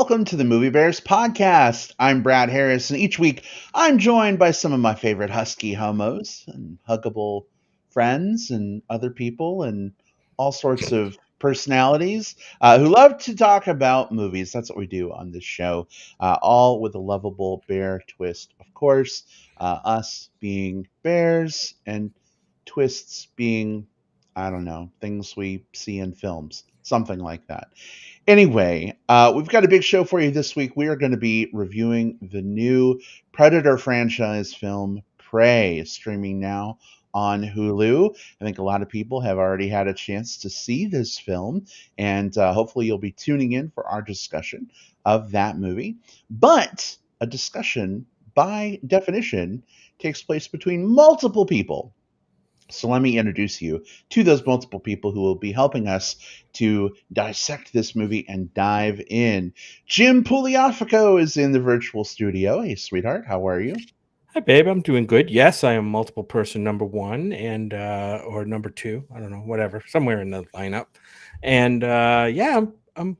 welcome to the Movie Bears podcast. I'm Brad Harris, and each week I'm joined by some of my favorite husky homos and huggable friends and other people and all sorts of personalities who love to talk about movies. That's what we do on this show, all with a lovable bear twist, of course. Us being bears and twists being, I don't know, things we see in films, something like that. Anyway, we've got a big show for you this week. We are going to be reviewing the new Predator franchise film, Prey, streaming now on Hulu. I think a lot of people have already had a chance to see this film, and hopefully you'll be tuning in for our discussion of that movie. But a discussion, by definition, takes place between multiple people. So let me introduce you to those multiple people who will be helping us to dissect this movie and dive in. Jim Pugliafico is in the virtual studio. Hey, sweetheart, how are you? Hi, babe. I'm doing good. Yes, I am multiple person number one and or number two. I don't know, whatever, somewhere in the lineup. And yeah, I'm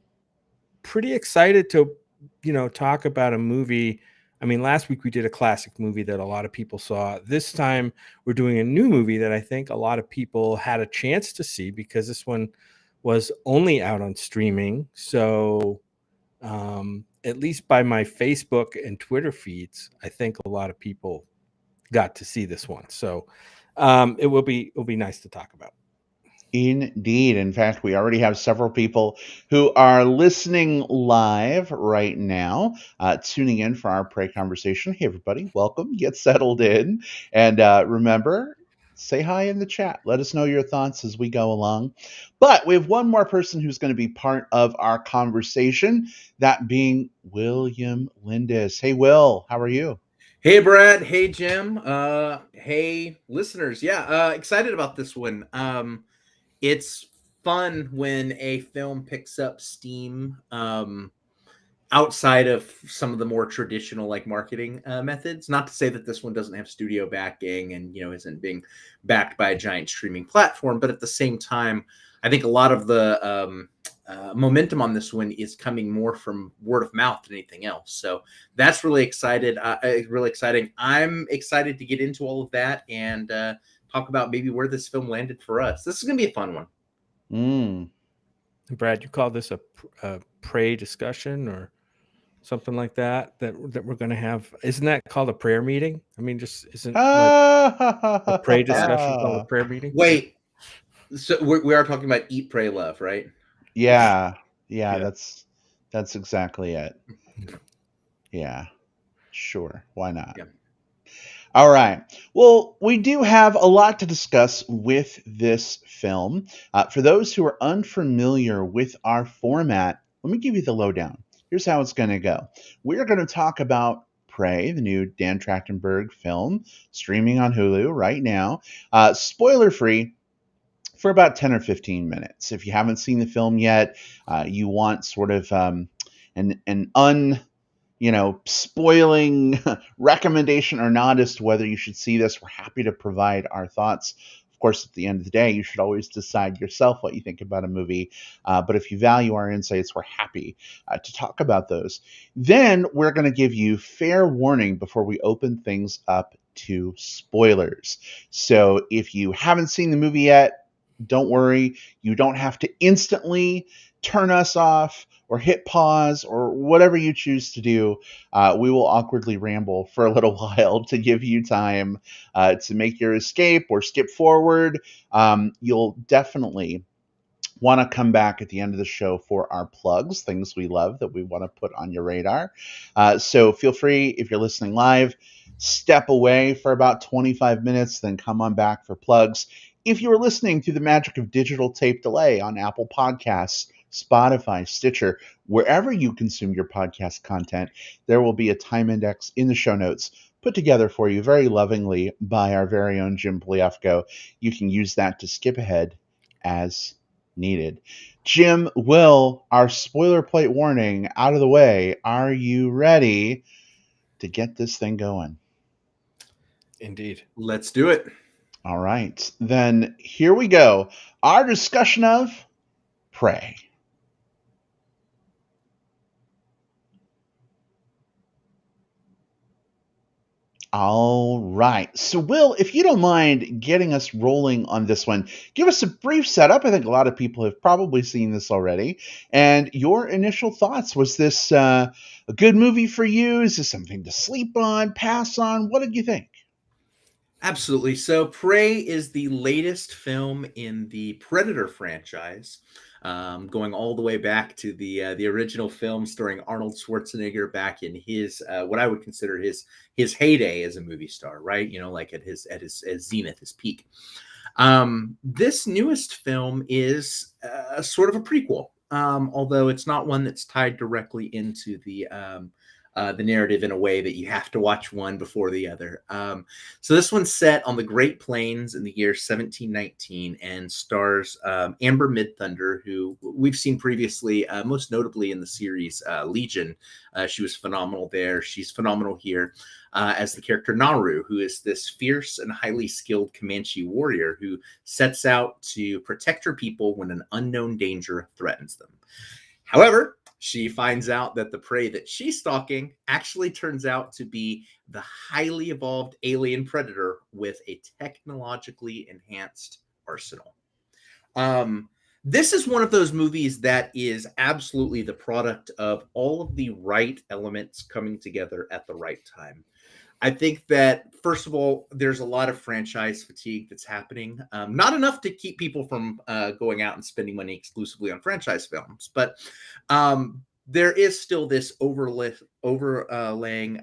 pretty excited to talk about a movie. I mean, last week we did a classic movie that a lot of people saw. This time we're doing a new movie that I think a lot of people had a chance to see because this one was only out on streaming. So at least by my Facebook and Twitter feeds, I think a lot of people got to see this one. So it'll be nice to talk about. Indeed. In fact, we already have several people who are listening live right now, tuning in for our Prey conversation. Hey, everybody, welcome. Get settled in. And remember, say hi in the chat. Let us know your thoughts as we go along. But we have one more person who's going to be part of our conversation, that being William Lindis. Hey, Will, how are you? Hey Brad, hey Jim, hey listeners. Yeah, excited about this one. It's fun when a film picks up steam outside of some of the more traditional like marketing methods. Not to say that this one doesn't have studio backing and isn't being backed by a giant streaming platform, but at the same time, I think a lot of the momentum on this one is coming more from word of mouth than anything else. So that's really really exciting. I'm excited to get into all of that and talk about maybe where this film landed for us. This is going to be a fun one. Brad, you call this a Prey discussion or something like that we're going to have? Isn't that called a prayer meeting? I mean, just isn't like a Prey discussion called a prayer meeting? Wait, so we are talking about Eat, Pray, Love, right? Yeah, that's exactly it. Yeah, sure. Why not? Yeah. All right. Well, we do have a lot to discuss with this film. For those who are unfamiliar with our format, let me give you the lowdown. Here's how it's going to go. We're going to talk about Prey, the new Dan Trachtenberg film, streaming on Hulu right now. Spoiler free for about 10 or 15 minutes. If you haven't seen the film yet, you want sort of an spoiling recommendation or not as to whether you should see this, we're happy to provide our thoughts. Of course, at the end of the day, you should always decide yourself what you think about a movie. But if you value our insights, we're happy to talk about those. Then we're going to give you fair warning before we open things up to spoilers. So if you haven't seen the movie yet, don't worry. You don't have to instantly turn us off or hit pause or whatever you choose to do. We will awkwardly ramble for a little while to give you time to make your escape or skip forward. You'll definitely want to come back at the end of the show for our plugs, things we love that we want to put on your radar. So feel free, if you're listening live, step away for about 25 minutes, then come on back for plugs. If you are listening through the magic of digital tape delay on Apple Podcasts, Spotify, Stitcher, wherever you consume your podcast content, there will be a time index in the show notes put together for you very lovingly by our very own Jim Pliafko. You can use that to skip ahead as needed. Jim, Will, our spoiler plate warning out of the way. Are you ready to get this thing going? Indeed. Let's do it. All right. Then here we go. Our discussion of Prey. All right. So, Will, if you don't mind getting us rolling on this one, give us a brief setup. I think a lot of people have probably seen this already. And your initial thoughts. Was this a good movie for you? Is this something to sleep on, pass on? What did you think? Absolutely. So, Prey is the latest film in the Predator franchise, going all the way back to the original film starring Arnold Schwarzenegger back in his what I would consider his heyday as a movie star, right? You know, like at his zenith, his peak. This newest film is sort of a prequel, although it's not one that's tied directly into the narrative in a way that you have to watch one before the other. So this one's set on the Great Plains in the year 1719 and stars Amber Midthunder, who we've seen previously, most notably in the series Legion. She was phenomenal there. She's phenomenal here as the character Naru, who is this fierce and highly skilled Comanche warrior who sets out to protect her people when an unknown danger threatens them. However, she finds out that the prey that she's stalking actually turns out to be the highly evolved alien predator with a technologically enhanced arsenal. This is one of those movies that is absolutely the product of all of the right elements coming together at the right time. I think that, first of all, there's a lot of franchise fatigue that's happening. Not enough to keep people from going out and spending money exclusively on franchise films, but there is still this overlaying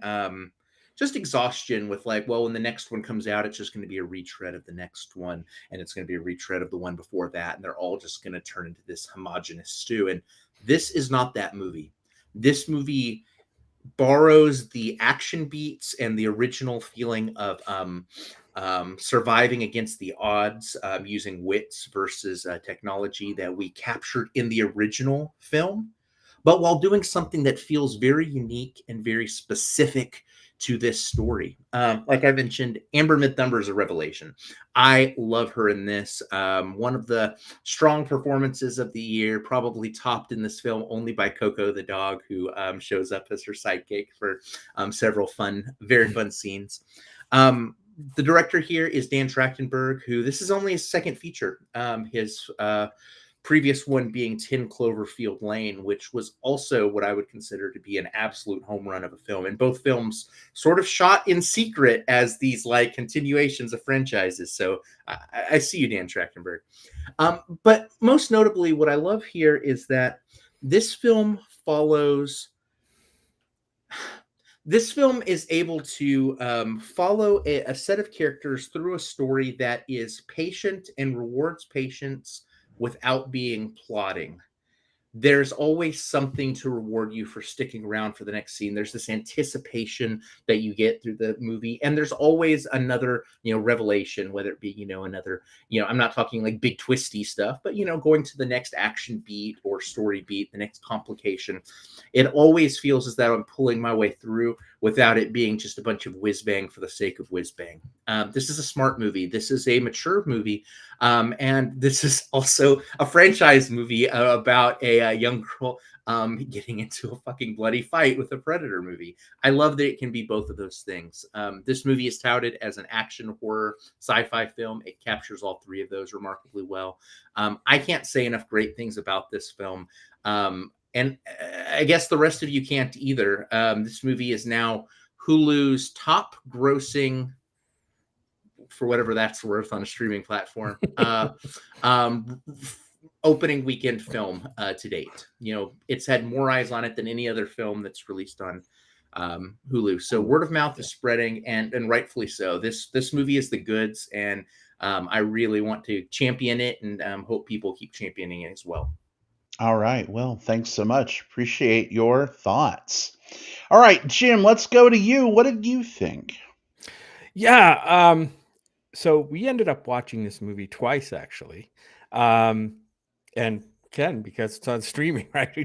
just exhaustion with like, well, when the next one comes out, it's just going to be a retread of the next one, and it's going to be a retread of the one before that, and they're all just going to turn into this homogenous stew. And this is not that movie. This movie borrows the action beats and the original feeling of surviving against the odds, using wits versus technology that we captured in the original film, but while doing something that feels very unique and very specific to this story. Like I mentioned, Amber Midthunder is a revelation. I love her in this. One of the strong performances of the year, probably topped in this film only by Coco the dog, who shows up as her sidekick for several very fun scenes. The director here is Dan Trachtenberg, who this is only his second feature. His previous one being 10 Cloverfield Lane, which was also what I would consider to be an absolute home run of a film. And both films sort of shot in secret as these like continuations of franchises. So I see you, Dan Trachtenberg. But most notably, what I love here is that this film is able to follow a set of characters through a story that is patient and rewards patience without being plotting. There's always something to reward you for sticking around for the next scene. There's this anticipation that you get through the movie, and there's always another, revelation, whether it be, another, I'm not talking like big twisty stuff, but going to the next action beat or story beat, the next complication. It always feels as though I'm pulling my way through without it being just a bunch of whiz bang for the sake of whiz bang. This is a smart movie. This is a mature movie. And this is also a franchise movie about a young girl getting into a fucking bloody fight with a Predator movie. I love that it can be both of those things. This movie is touted as an action, horror, sci-fi film. It captures all three of those remarkably well. I can't say enough great things about this film. And I guess the rest of you can't either. This movie is now Hulu's top grossing, for whatever that's worth, on a streaming platform, opening weekend film to date. It's had more eyes on it than any other film that's released on Hulu. So word of mouth is spreading, and rightfully so. This movie is the goods, and I really want to champion it, and hope people keep championing it as well. All right. Well, thanks so much. Appreciate your thoughts. All right, Jim, let's go to you. What did you think? Yeah. So we ended up watching this movie twice, actually. And Ken, because it's on streaming, right? We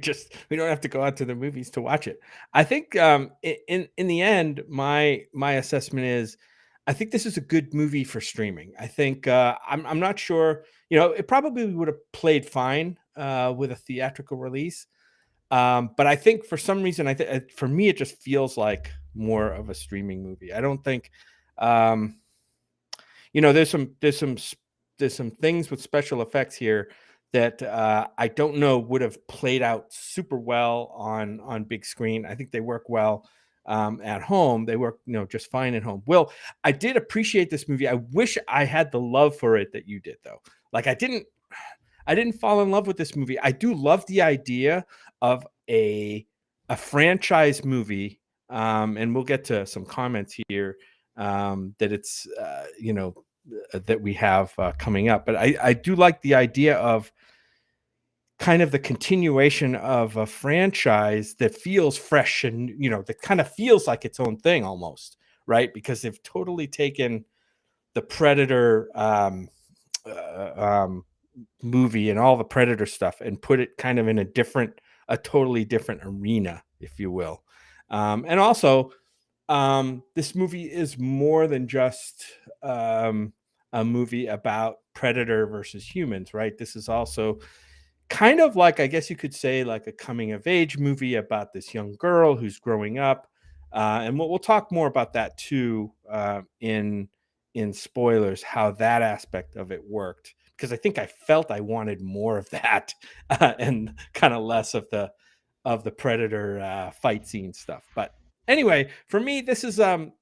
don't have to go out to the movies to watch it. I think in the end, my assessment is, I think this is a good movie for streaming. I think I'm not sure, it probably would have played fine with a theatrical release. But I think for some reason, for me, it just feels like more of a streaming movie. I don't think, there's some things with special effects here that I don't know would have played out super well on big screen. I think they work well at home. They work, just fine at home. Will, I did appreciate this movie. I wish I had the love for it that you did, though. Like I didn't fall in love with this movie. I do love the idea of a franchise movie, and we'll get to some comments here that it's that we have coming up. But I do like the idea of kind of the continuation of a franchise that feels fresh and that kind of feels like its own thing almost, right? Because they've totally taken the Predator movie and all the Predator stuff and put it kind of in a totally different arena, if you will. And also, this movie is more than just a movie about Predator versus humans, right? This is also kind of like, I guess you could say, like a coming of age movie about this young girl who's growing up. And we'll talk more about that too in spoilers, how that aspect of it worked, because I think I felt I wanted more of that and kind of less of the Predator fight scene stuff. But anyway, for me, this is a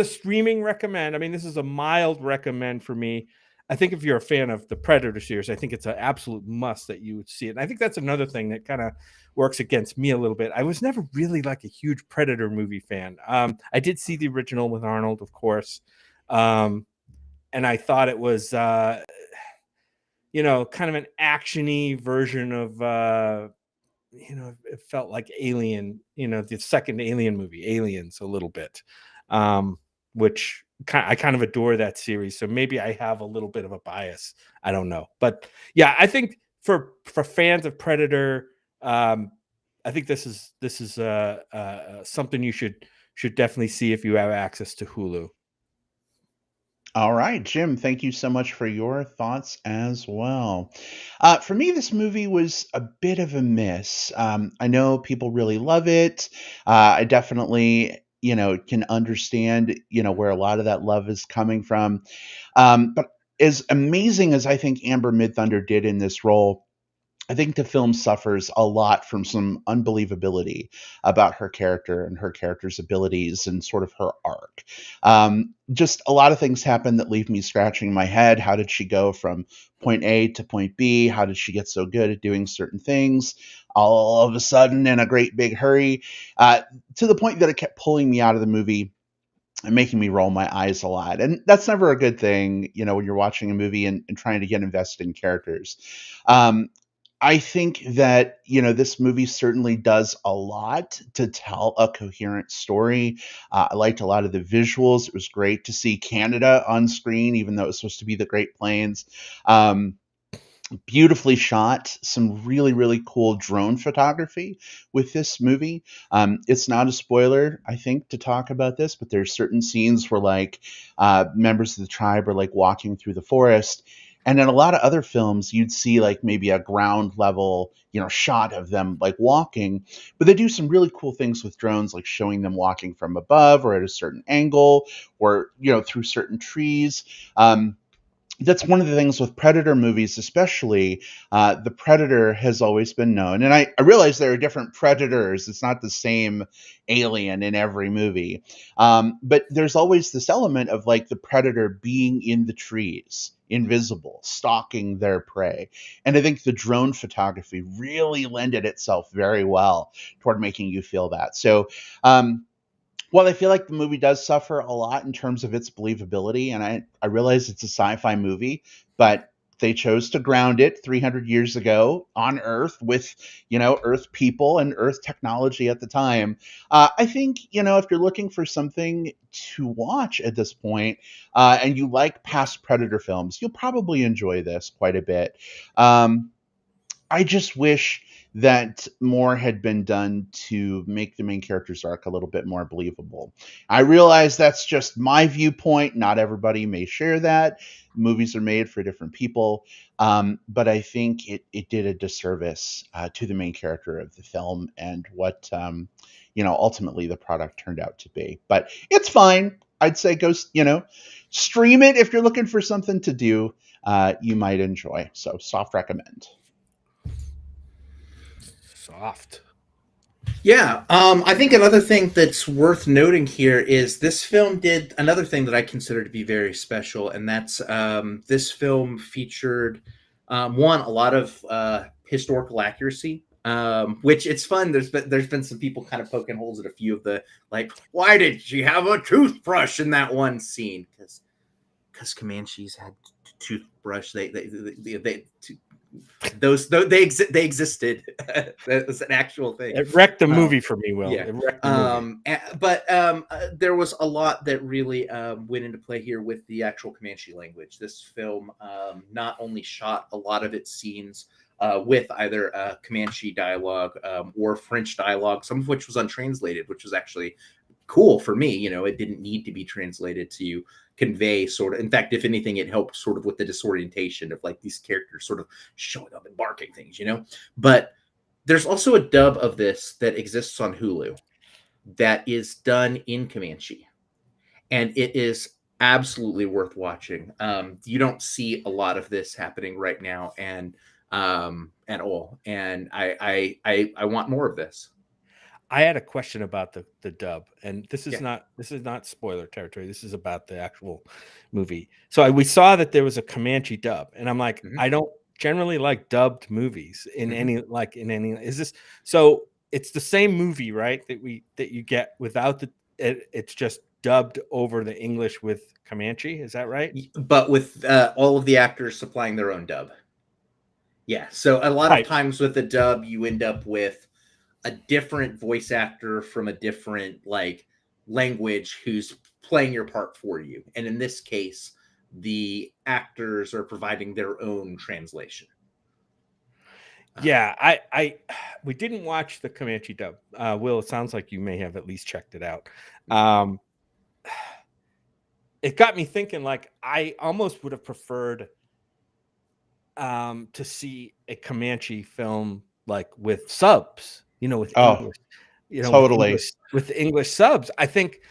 streaming recommend. I mean, this is a mild recommend for me. I think if you're a fan of the Predator series, I think it's an absolute must that you would see it. And I think that's another thing that kind of works against me a little bit. I was never really like a huge Predator movie fan. I did see the original with Arnold, of course. And I thought it was, kind of an action-y version of, it felt like Alien, the second Alien movie, Aliens, a little bit, which I kind of adore that series. So maybe I have a little bit of a bias. I don't know. But yeah, I think for fans of Predator, I think this is something you should definitely see if you have access to Hulu. All right, Jim, thank you so much for your thoughts as well. For me, this movie was a bit of a miss. I know people really love it. I definitely, can understand, where a lot of that love is coming from. But as amazing as I think Amber Midthunder did in this role, I think the film suffers a lot from some unbelievability about her character and her character's abilities and sort of her arc. Just a lot of things happen that leave me scratching my head. How did she go from point A to point B? How did she get so good at doing certain things all of a sudden in a great big hurry? To the point that it kept pulling me out of the movie and making me roll my eyes a lot. And that's never a good thing, when you're watching a movie and trying to get invested in characters. I think that, this movie certainly does a lot to tell a coherent story. I liked a lot of the visuals. It was great to see Canada on screen, even though it was supposed to be the Great Plains. Beautifully shot, some really, really cool drone photography with this movie. It's not a spoiler, I think, to talk about this, but there's certain scenes where members of the tribe are walking through the forest. And in a lot of other films, you'd see maybe a ground level, shot of them walking, but they do some really cool things with drones, like showing them walking from above or at a certain angle or, through certain trees. That's one of the things with Predator movies, especially. The Predator has always been known, and I realize there are different Predators. It's not the same alien in every movie, but there's always this element of the Predator being in the trees, invisible, stalking their prey. And I think the drone photography really lended itself very well toward making you feel that. So, while I feel like the movie does suffer a lot in terms of its believability, and I realize it's a sci-fi movie, but they chose to ground it 300 years ago on Earth with, Earth people and Earth technology at the time. I think, if you're looking for something to watch at this point, and you like past Predator films, you'll probably enjoy this quite a bit. I just wish that more had been done to make the main character's arc a little bit more believable. I realize that's just my viewpoint. Not everybody may share that. Movies are made for different people. But I think it did a disservice to the main character of the film and what, ultimately the product turned out to be. But it's fine. I'd say go, stream it if you're looking for something to do. You might enjoy. So soft recommend. Soft. Yeah, I think another thing that's worth noting here is this film did another thing that I consider to be very special, and that's this film featured a lot of historical accuracy, which it's fun. There's been some people kind of poking holes at a few of the, like, why did she have a toothbrush in that one scene? Because Comanches had toothbrush. They existed. That was an actual thing. It wrecked the movie for me, Will. Yeah. It wrecked the movie. But there was a lot that really went into play here with the actual Comanche language. This film not only shot a lot of its scenes with either Comanche dialogue or French dialogue, some of which was untranslated, which was actually cool for me. It didn't need to be translated to convey sort of, in fact, if anything, it helped sort of with the disorientation of like these characters sort of showing up and barking things, but there's also a dub of this that exists on Hulu that is done in Comanche, and it is absolutely worth watching. You don't see a lot of this happening right now, and at all, and I want more of this. I had a question about the dub, and this is not spoiler territory. This is about the actual movie. So we saw that there was a Comanche dub, and I'm like, I don't generally like dubbed movies in any. Is this so? It's the same movie, right? That you get without it's just dubbed over the English with Comanche. Is that right? But with all of the actors supplying their own dub. Yeah. So a lot of times with the dub, you end up with a different voice actor from a different language who's playing your part for you. And in this case, the actors are providing their own translation. Yeah, we didn't watch the Comanche dub. Will, it sounds like you may have at least checked it out. It got me thinking, I almost would have preferred to see a Comanche film with subs. With English, totally with English subs. I think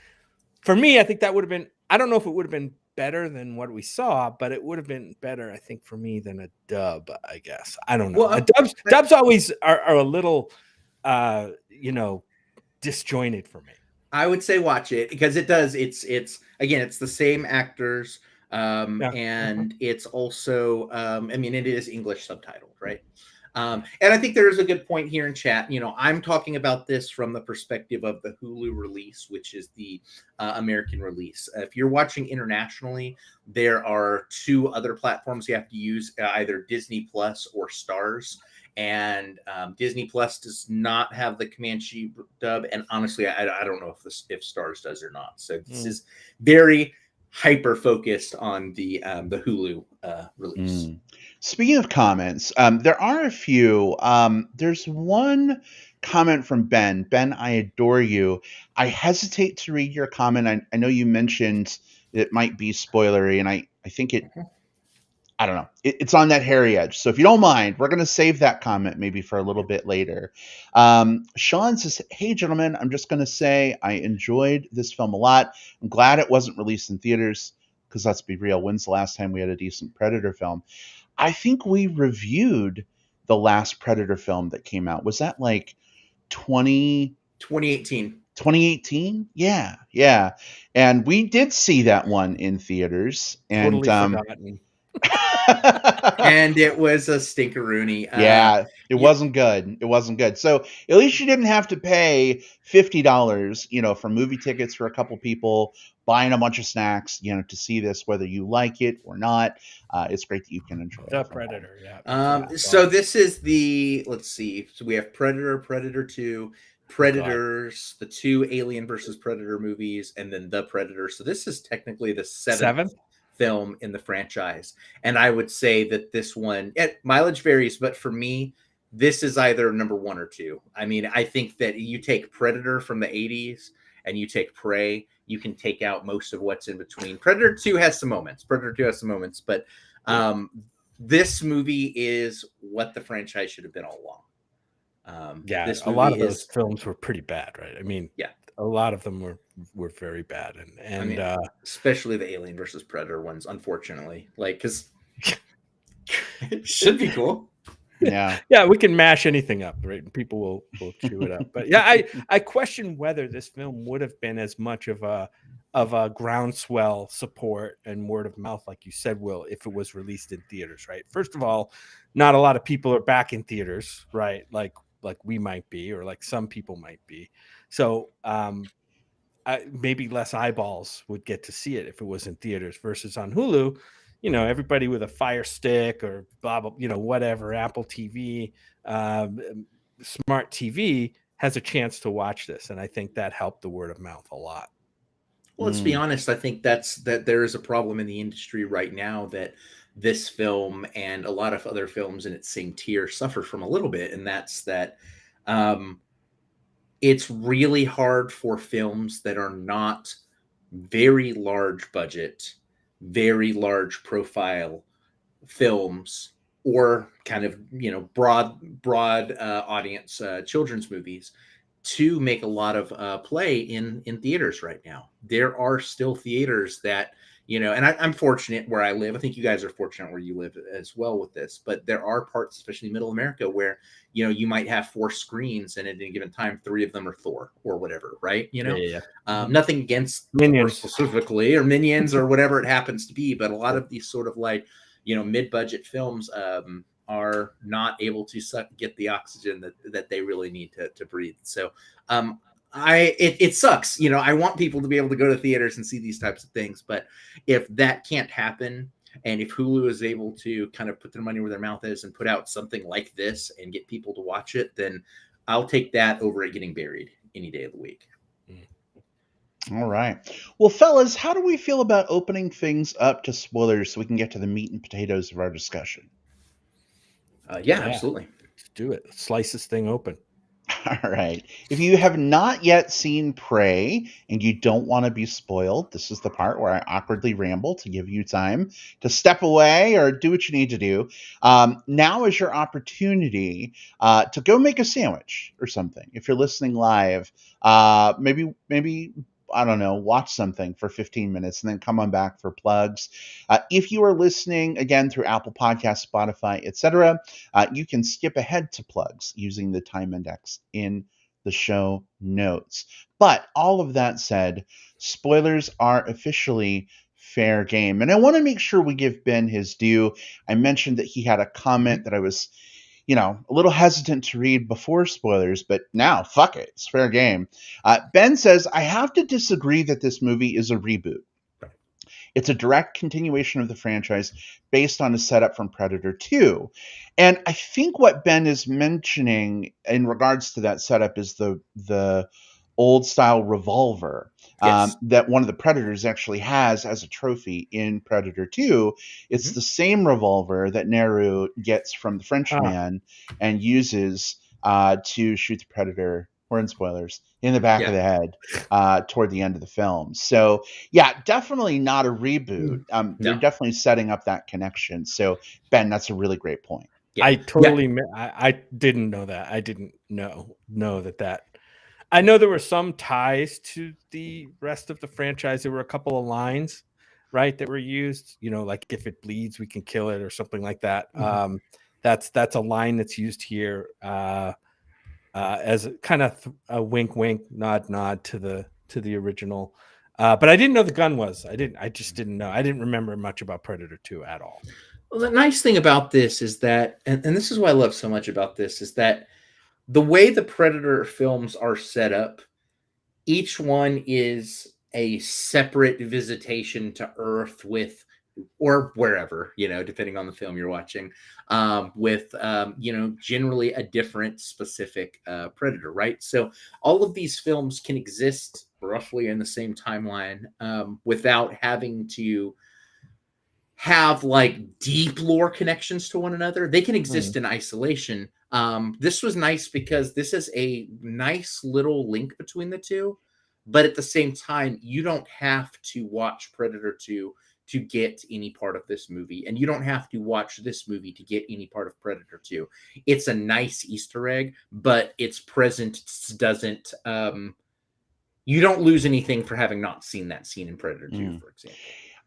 that would have been, I don't know if it would have been better than what we saw, but it would have been better, I think, for me than a dub, I guess. I don't know. Well, dubs always are a little, disjointed for me. I would say watch it because it does. It's the same actors. And it's also, it is English subtitled, right? And I think there is a good point here in chat. I'm talking about this from the perspective of the Hulu release, which is the American release. If you're watching internationally, there are two other platforms you have to use, either Disney Plus or Stars. And Disney Plus does not have the Comanche dub. And honestly, I don't know if Stars does or not. So this is very hyper focused on the Hulu release. Speaking of comments, there are a few. There's one comment from Ben. Ben, I adore you. I hesitate to read your comment. I know you mentioned it might be spoilery, and I think it. I don't know. It's on that hairy edge. So if you don't mind, we're going to save that comment maybe for a little bit later. Sean says, hey, gentlemen, I'm just going to say I enjoyed this film a lot. I'm glad it wasn't released in theaters because let's be real, when's the last time we had a decent Predator film? I think we reviewed the last Predator film that came out. Was that 2018? 2018? Yeah. And we did see that one in theaters. And totally forgotten. And it was a stinkeroonie. It wasn't good. So at least you didn't have to pay $50, for movie tickets for a couple people, buying a bunch of snacks, to see this, whether you like it or not. It's great that you can enjoy the it. Predator. So this is let's see. So we have Predator, Predator 2, Predators, the two Alien versus Predator movies, and then The Predator. So this is technically the seventh film in the franchise. And I would say that this one, mileage varies, but for me, this is either number 1 or 2. I mean, I think that you take Predator from the 80s and you take Prey, you can take out most of what's in between. Predator 2 has some moments. But this movie is what the franchise should have been all along. This a lot movie of those is films were pretty bad, right? I mean, yeah, a lot of them were very bad, and I mean, especially the Alien versus Predator ones, unfortunately, like because it should be cool. Yeah. Yeah, we can mash anything up, right? And people will chew it up. But yeah, I question whether this film would have been as much of a groundswell support and word of mouth, like you said, Will, if it was released in theaters, right? First of all, not a lot of people are back in theaters, right? Like we might be, or like some people might be. So maybe less eyeballs would get to see it if it was in theaters versus on Hulu. You know, everybody with a Fire Stick or blah blah, whatever, Apple TV, smart TV has a chance to watch this, and I think that helped the word of mouth a lot. Well, let's be honest. I think that there is a problem in the industry right now that this film and a lot of other films in its same tier suffer from a little bit, and that's that it's really hard for films that are not very large budget, very large profile films, or kind of broad audience children's movies to make a lot of play in theaters right now. There are still theaters that, and I'm fortunate where I live. I think you guys are fortunate where you live as well with this, but there are parts, especially middle America, where, you might have 4 screens and at any given time, 3 of them are Thor or whatever, right? Yeah. Nothing against Minions Thor specifically or Minions or whatever it happens to be, but a lot of these sort of like, mid-budget films are not able to get the oxygen that they really need to breathe. So it sucks. I want people to be able to go to theaters and see these types of things, but if that can't happen, and if Hulu is able to kind of put their money where their mouth is and put out something like this and get people to watch it, then I'll take that over it getting buried any day of the week. All right. Well, fellas, how do we feel about opening things up to spoilers so we can get to the meat and potatoes of our discussion? Yeah, absolutely. Let's do it. Let's slice this thing open. All right. If you have not yet seen Prey and you don't want to be spoiled, this is the part where I awkwardly ramble to give you time to step away or do what you need to do. Now is your opportunity to go make a sandwich or something. If you're listening live, maybe I don't know, watch something for 15 minutes and then come on back for plugs. If you are listening, again, through Apple Podcasts, Spotify, etc., you can skip ahead to plugs using the time index in the show notes. But all of that said, spoilers are officially fair game. And I want to make sure we give Ben his due. I mentioned that he had a comment that I was a little hesitant to read before spoilers, but now, fuck it, it's fair game. Ben says, I have to disagree that this movie is a reboot. It's a direct continuation of the franchise based on a setup from Predator 2. And I think what Ben is mentioning in regards to that setup is the old style revolver that one of the Predators actually has as a trophy in Predator 2. It's the same revolver that Nehru gets from the Frenchman and uses to shoot the Predator, we're in spoilers, in the back of the head toward the end of the film. So, yeah, definitely not a reboot. They're definitely setting up that connection. So, Ben, that's a really great point. Yeah. I totally I didn't know that. I didn't know that. I know there were some ties to the rest of the franchise. There were a couple of lines, right, that were used. Like if it bleeds, we can kill it, or something like that. Mm-hmm. That's a line that's used here as kind of a wink, nod to the original. But I didn't know the gun was. I just didn't know. I didn't remember much about Predator 2 at all. Well, the nice thing about this is that, and this is what I love so much about this, is that the way the Predator films are set up, each one is a separate visitation to Earth or wherever, depending on the film you're watching, with, generally a different specific Predator, right? So all of these films can exist roughly in the same timeline without having to have like deep lore connections to one another. They can exist in isolation, This was nice because this is a nice little link between the two, but at the same time, you don't have to watch Predator 2 to get any part of this movie, and you don't have to watch this movie to get any part of Predator 2. It's a nice Easter egg, but its presence doesn't you don't lose anything for having not seen that scene in Predator 2, for example.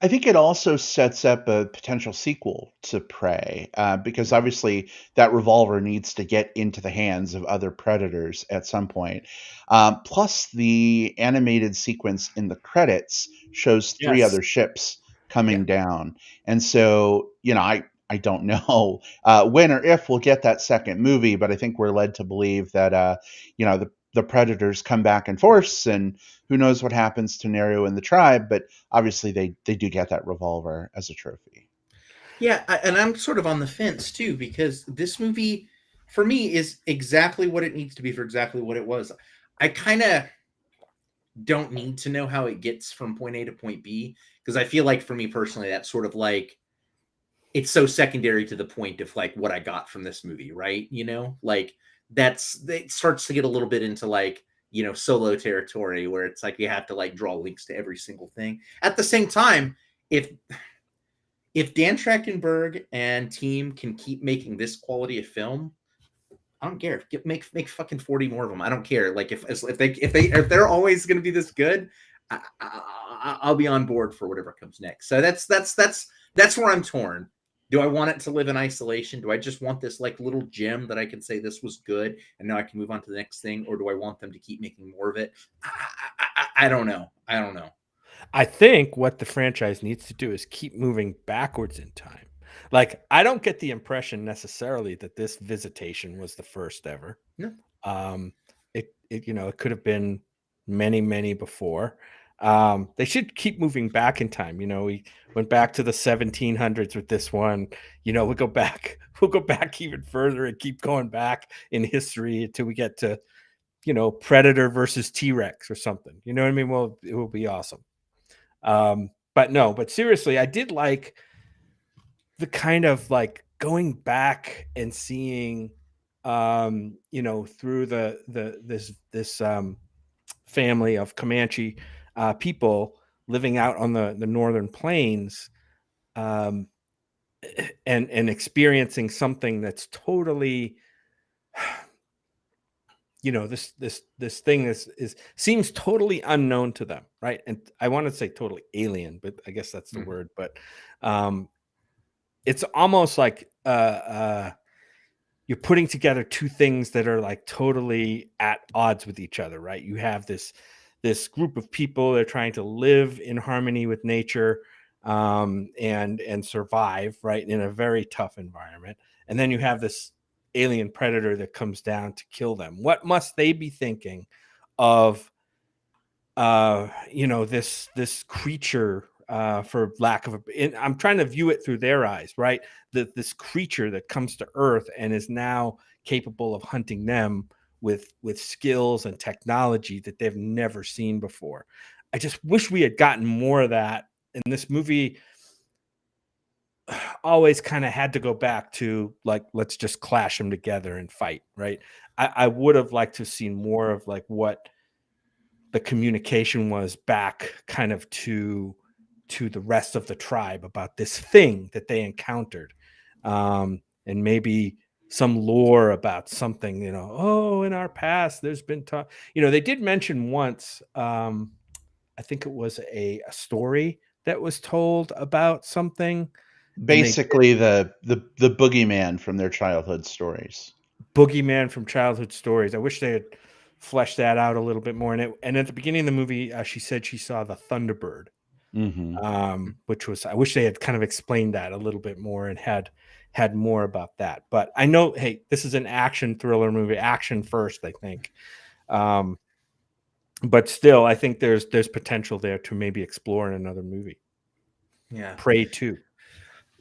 I think it also sets up a potential sequel to Prey, because obviously that revolver needs to get into the hands of other predators at some point. Plus, the animated sequence in the credits shows three Yes. other ships coming down, and so I don't know when or if we'll get that second movie, but I think we're led to believe that the predators come back in force, and who knows what happens to Nero and the tribe, but obviously they do get that revolver as a trophy. Yeah, and I'm sort of on the fence too, because this movie, for me, is exactly what it needs to be for exactly what it was. I kind of don't need to know how it gets from point A to point B, because I feel like for me personally, that's sort of like it's so secondary to the point of like what I got from this movie, right? Like it starts to get a little bit into like solo territory where it's like you have to like draw links to every single thing. At the same time, if Dan Trachtenberg and team can keep making this quality of film, I don't care. Make fucking 40 more of them. I don't care. Like if they're always going to be this good, I'll be on board for whatever comes next. So that's where I'm torn. Do I want it to live in isolation? Do I just want this like little gem that I can say this was good and now I can move on to the next thing, or do I want them to keep making more of it? I don't know. I don't know. I think what the franchise needs to do is keep moving backwards in time. Like, I don't get the impression necessarily that this Visitation was the first ever. No. It could have been many before. They should keep moving back in time. We went back to the 1700s with this one. We'll go back even further and keep going back in history until we get to, Predator versus T-Rex or something. You know what I mean? Well, it will be awesome. But seriously, I did like the kind of like going back and seeing, through this family of Comanche people living out on the northern plains, and experiencing something that's totally, this thing is seems totally unknown to them, right? And I want to say totally alien, but I guess that's the word. But it's almost like you're putting together two things that are like totally at odds with each other, right? You have this group of people that are trying to live in harmony with nature, and survive, right, in a very tough environment, and then you have this alien predator that comes down to kill them. What must they be thinking of this creature, for lack of I'm trying to view it through their eyes, right? This creature that comes to Earth and is now capable of hunting them with skills and technology that they've never seen before. I just wish we had gotten more of that. And this movie always kind of had to go back to like, let's just clash them together and fight, right? I would have liked to have seen more of like what the communication was back kind of to the rest of the tribe about this thing that they encountered, and maybe some lore about something, in our past there's been talk. They did mention once, I think it was a story that was told about something. Basically, the boogeyman from their childhood stories. Boogeyman from childhood stories. I wish they had fleshed that out a little bit more. And at the beginning of the movie, she said she saw the Thunderbird, which was, I wish they had kind of explained that a little bit more and had more about that. But I know, hey, this is an action thriller movie, action first, I think. But still, I think there's potential there to maybe explore in another movie. Yeah. Prey 2.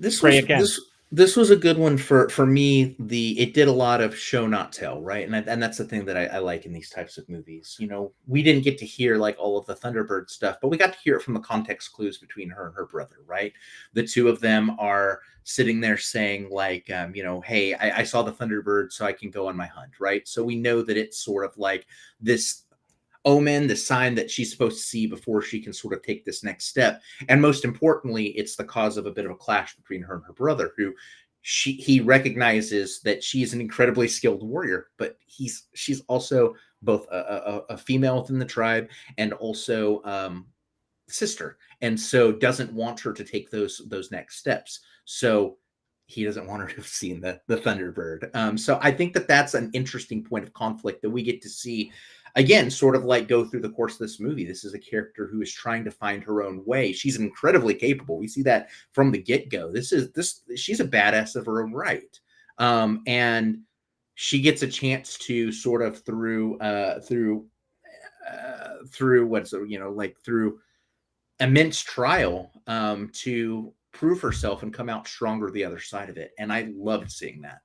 This Prey was again. This was a good one for me. It did a lot of show not tell, right? And that's the thing that I like in these types of movies. You know, we didn't get to hear like all of the Thunderbird stuff, but we got to hear it from the context clues between her and her brother, right? The two of them are sitting there saying like, you know, hey, I saw the Thunderbird, so I can go on my hunt, right? So we know that it's sort of like this omen, the sign that she's supposed to see before she can sort of take this next step. And most importantly, it's the cause of a bit of a clash between her and her brother, who he recognizes that she's an incredibly skilled warrior, but she's also both a female within the tribe and also sister, and so doesn't want her to take those next steps. So he doesn't want her to have seen the Thunderbird. So I think that that's an interesting point of conflict that we get to see again, sort of like go through the course of this movie. This is a character who is trying to find her own way. She's incredibly capable. We see that from the get-go. She's a badass of her own right. And she gets a chance to sort of through what's, you know, like through immense trial, to prove herself and come out stronger the other side of it. And I loved seeing that.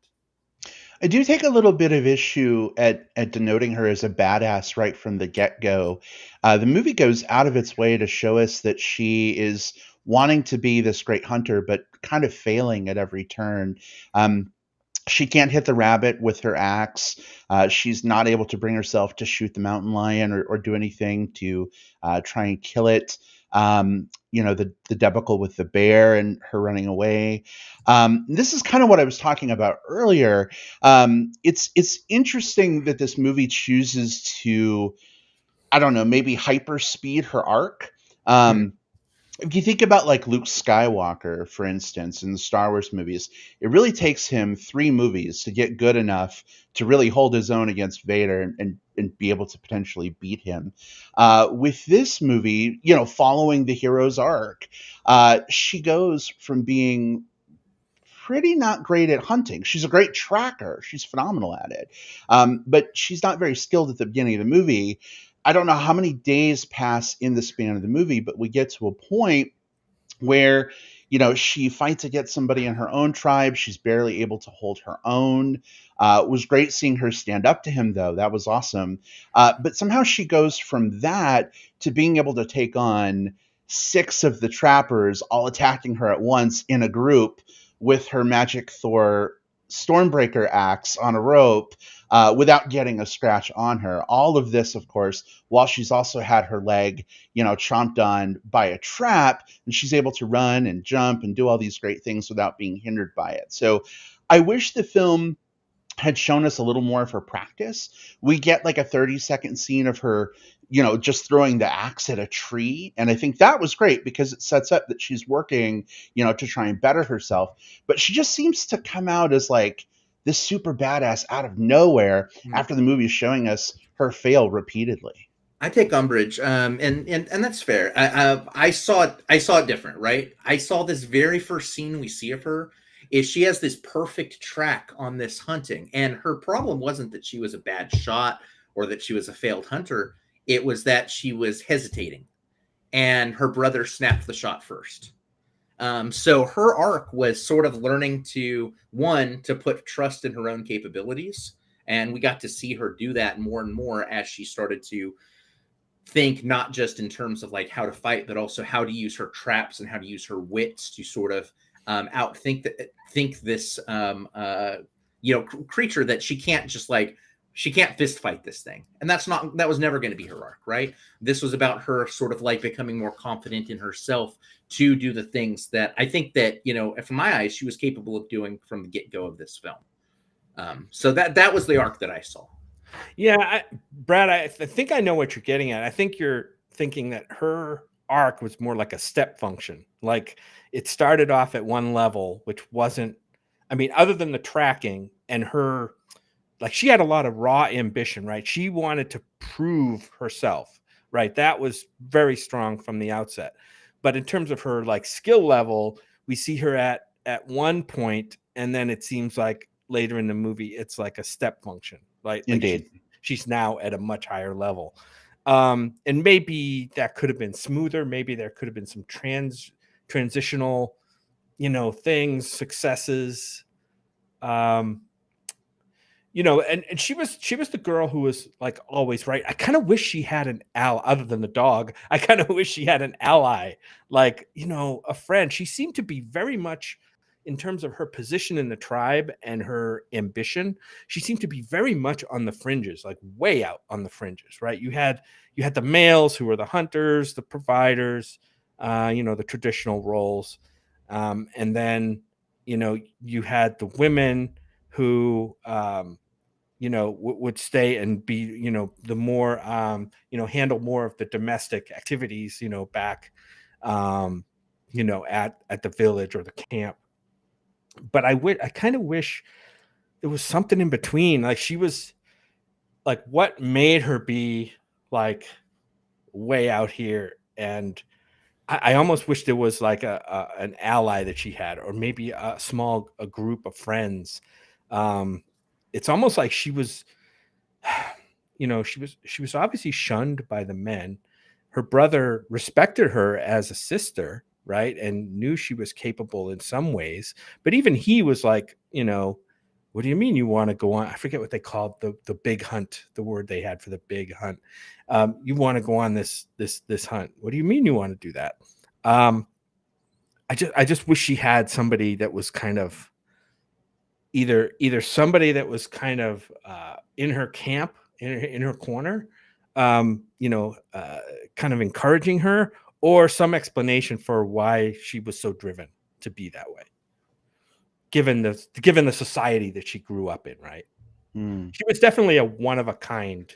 I do take a little bit of issue at denoting her as a badass right from the get-go. The movie goes out of its way to show us that she is wanting to be this great hunter, but kind of failing at every turn. She can't hit the rabbit with her axe. She's not able to bring herself to shoot the mountain lion or do anything to try and kill it. You know, the debacle with the bear and her running away. This is kind of what I was talking about earlier. It's interesting that this movie chooses to, I don't know, maybe hyper speed her arc. If you think about like Luke Skywalker, for instance, in the Star Wars movies, it really takes him 3 movies to get good enough to really hold his own against Vader and be able to potentially beat him. With this movie, you know, following the hero's arc, she goes from being pretty not great at hunting. She's a great tracker. She's phenomenal at it. But she's not very skilled at the beginning of the movie. I don't know how many days pass in the span of the movie, but we get to a point where, you know, she fights against somebody in her own tribe. She's barely able to hold her own. It was great seeing her stand up to him, though. That was awesome. But somehow she goes from that to being able to take on 6 of the trappers all attacking her at once in a group with her magic Thor Stormbreaker axe on a rope, without getting a scratch on her. All of this, of course, while she's also had her leg, you know, chomped on by a trap, and she's able to run and jump and do all these great things without being hindered by it. So I wish the film had shown us a little more of her practice. We get like a 30-second scene of her, you know, just throwing the axe at a tree. And I think that was great because it sets up that she's working, you know, to try and better herself. But she just seems to come out as like this super badass out of nowhere after the movie is showing us her fail repeatedly. I take umbrage, and that's fair. I saw it. I saw it different, right? I saw this very first scene we see of her is she has this perfect track on this hunting, and her problem wasn't that she was a bad shot or that she was a failed hunter. It was that she was hesitating, and her brother snapped the shot first. So her arc was sort of learning to put trust in her own capabilities, and we got to see her do that more and more as she started to think not just in terms of like how to fight, but also how to use her traps and how to use her wits to sort of think this creature that she can't just like she can't fist fight this thing. And that was never going to be her arc, right? This was about her sort of like becoming more confident in herself to do the things that I think that, you know, from my eyes, she was capable of doing from the get-go of this film. So that was the arc that I saw. Yeah, Brad, I think I know what you're getting at. I think you're thinking that her arc was more like a step function. Like it started off at one level, which wasn't, I mean, other than the tracking and her, like she had a lot of raw ambition, right? She wanted to prove herself, right? That was very strong from the outset. But in terms of her like skill level, we see her at one point, and then it seems like later in the movie, it's like a step function, right? Like Indeed. she's now at a much higher level. And maybe that could have been smoother. Maybe there could have been some transitional things, successes. Um, and she was the girl who was like always right. I kind of wish she had an ally other than the dog. I kind of wish she had an ally, like, a friend. She seemed to be very much, in terms of her position in the tribe and her ambition, she seemed to be very much on the fringes, like way out on the fringes, right? You had the males who were the hunters, the providers, the traditional roles. And then, you had the women who, would stay and be, the more, handle more of the domestic activities, back, at the village or the camp. But I kind of wish there was something in between. Like, she was like, what made her be like way out here? And I almost wish there was like an ally that she had, or maybe a group of friends. It's almost like she was, she was obviously shunned by the men. Her brother respected her as a sister, right, and knew she was capable in some ways. But even he was like, what do you mean you want to go on? I forget what they called the big hunt, the word they had for the big hunt. You want to go on this hunt? What do you mean you want to do that? I just wish she had somebody that was kind of either somebody that was kind of in her camp, in her corner, kind of encouraging her, or some explanation for why she was so driven to be that way, given the society that she grew up in, right? She was definitely a one of a kind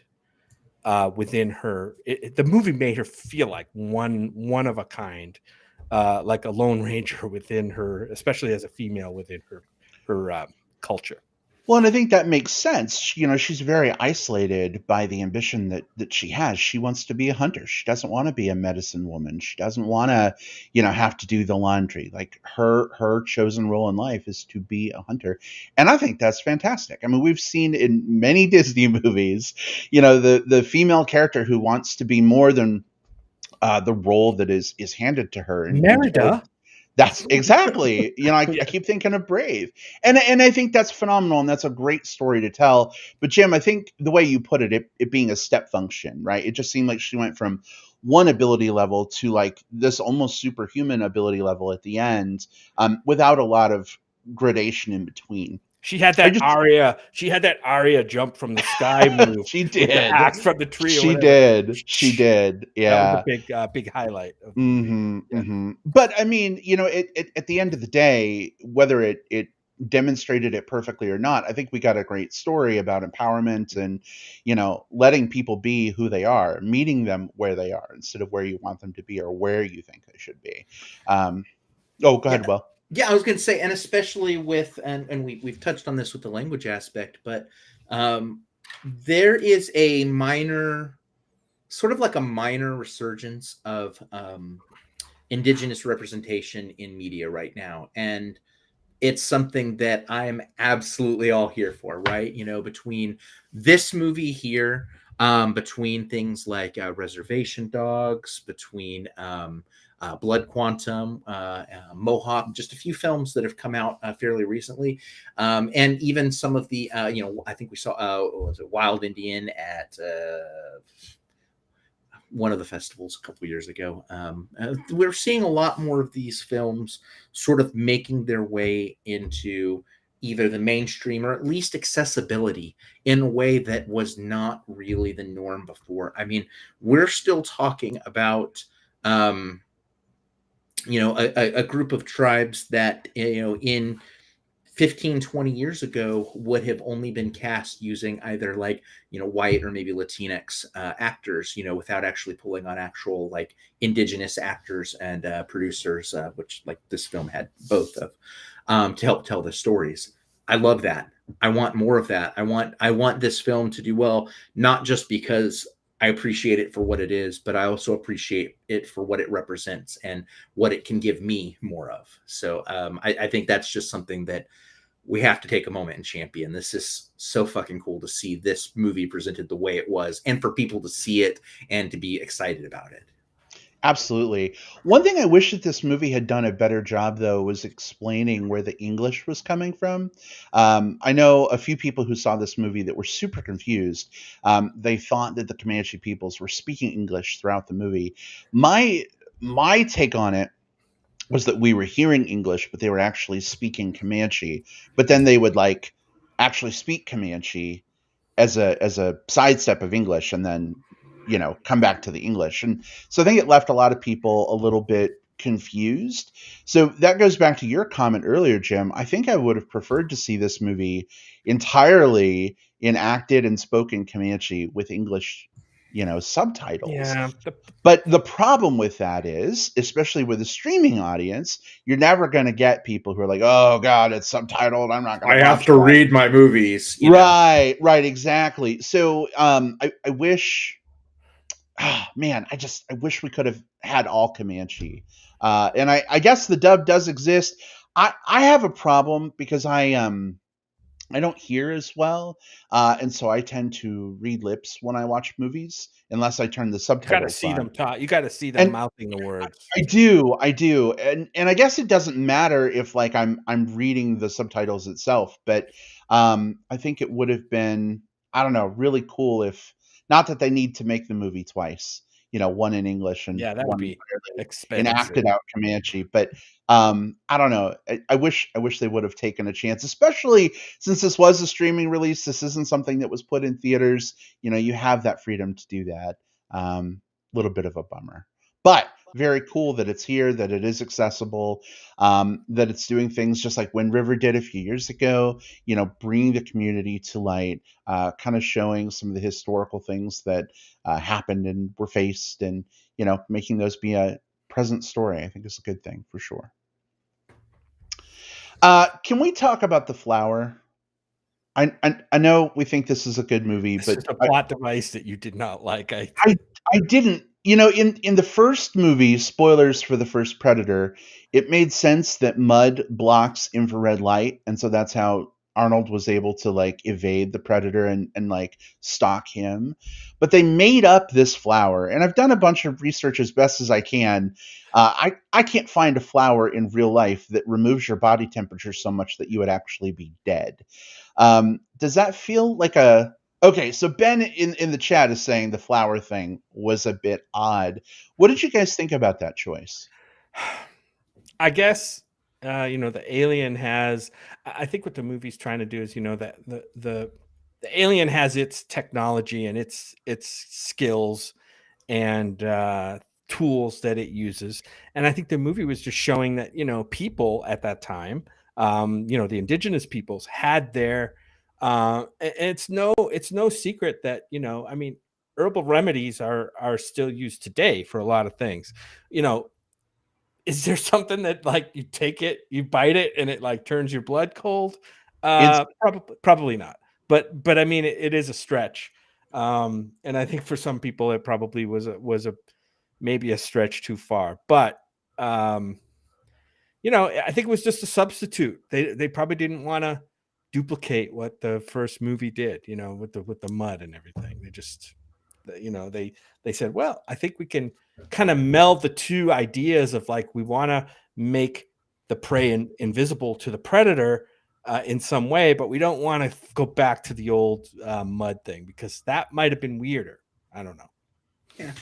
within her. The movie made her feel like one of a kind, like a Lone Ranger within her, especially as a female within her culture. Well, and I think that makes sense. She's very isolated by the ambition that she has. She wants to be a hunter. She doesn't want to be a medicine woman. She doesn't want to, have to do the laundry. Like, her chosen role in life is to be a hunter. And I think that's fantastic. I mean, we've seen in many Disney movies, the female character who wants to be more than the role that is handed to her. And Merida. That's exactly, I keep thinking of Brave. And I think that's phenomenal, and that's a great story to tell. But Jim, I think the way you put it being a step function, right? It just seemed like she went from one ability level to like this almost superhuman ability level at the end, without a lot of gradation in between. She had that aria. She had that aria jump from the sky move. She did. With the axe from the tree. She did. She did. Yeah. That was a big highlight. But I mean, at the end of the day, whether it demonstrated it perfectly or not, I think we got a great story about empowerment and, letting people be who they are, meeting them where they are instead of where you want them to be or where you think they should be. Go ahead, Will. Yeah, I was going to say, and especially with, and we've touched on this with the language aspect, but there is a minor, sort of like a minor resurgence of Indigenous representation in media right now. And it's something that I'm absolutely all here for, right? Between this movie here, between things like Reservation Dogs, between Blood Quantum, Mohawk, just a few films that have come out fairly recently. And even some of the, I think we saw, what was it, Wild Indian at one of the festivals a couple of years ago. We're seeing a lot more of these films sort of making their way into either the mainstream or at least accessibility in a way that was not really the norm before. I mean, we're still talking about, a group of tribes that, in 15, 20 years ago would have only been cast using either like, white or maybe Latinx actors, without actually pulling on actual like indigenous actors and producers, which like this film had both of, to help tell the stories. I love that. I want more of that. I want this film to do well, not just because I appreciate it for what it is, but I also appreciate it for what it represents and what it can give me more of. So I think that's just something that we have to take a moment and champion. This is so fucking cool to see this movie presented the way it was, and for people to see it and to be excited about it. Absolutely. One thing I wish that this movie had done a better job, though, was explaining where the English was coming from. I know a few people who saw this movie that were super confused. They thought that the Comanche peoples were speaking English throughout the movie. My my take on it was that we were hearing English, but they were actually speaking Comanche. But then they would like actually speak Comanche as a sidestep of English, and then come back to the English. And so I think it left a lot of people a little bit confused. So that goes back to your comment earlier, Jim. I think I would have preferred to see this movie entirely enacted and spoken Comanche with English subtitles. Yeah, But the problem with that is, especially with a streaming audience, you're never going to get people who are like, "Oh God, it's subtitled. I'm not going I to have watch to that." read my movies. You know? Right, exactly. So, I wish, man, I wish we could have had all Comanche. And I guess the dub does exist. I have a problem because I don't hear as well, and so I tend to read lips when I watch movies, unless I turn the you got to subtitles see on. them talk. You got to see them And mouthing the words. I do, and I guess it doesn't matter if like I'm reading the subtitles itself, but I think it would have been, I don't know, really cool if, not that they need to make the movie twice, one in English and Yeah, that would one be entirely expensive. enacted out Comanche, but I don't know. I wish they would have taken a chance, especially since this was a streaming release. This isn't something that was put in theaters. You have that freedom to do that. Little bit of a bummer. But very cool that it's here, that it is accessible, that it's doing things just like Wind River did a few years ago, bringing the community to light, kind of showing some of the historical things that happened and were faced, and, making those be a present story, I think is a good thing for sure. Can we talk about The Flower? I know we think this is a good movie, This but is a plot device that you did not like. I I didn't. In the first movie, spoilers for the first Predator, it made sense that mud blocks infrared light, and so that's how Arnold was able to like evade the Predator and like stalk him. But they made up this flower, and I've done a bunch of research as best as I can. I can't find a flower in real life that removes your body temperature so much that you would actually be dead. Does that feel like a Okay, so Ben in the chat is saying the flower thing was a bit odd. What did you guys think about that choice? I guess the alien has. I think what the movie's trying to do is, that the alien has its technology and its skills and tools that it uses, and I think the movie was just showing that people at that time, the indigenous peoples had their. It's no secret that I mean, herbal remedies are still used today for a lot of things. Is there something that like you take it, you bite it, and it like turns your blood cold? It's Probably not. But I mean, it is a stretch, and I think for some people it probably was a maybe a stretch too far. But um, I think it was just a substitute. They probably didn't want to duplicate what the first movie did, with the mud and everything. They just they said, well, I think we can kind of meld the two ideas of like we want to make the prey invisible to the predator in some way, but we don't want to go back to the old mud thing because that might have been weirder. I don't know. Yeah,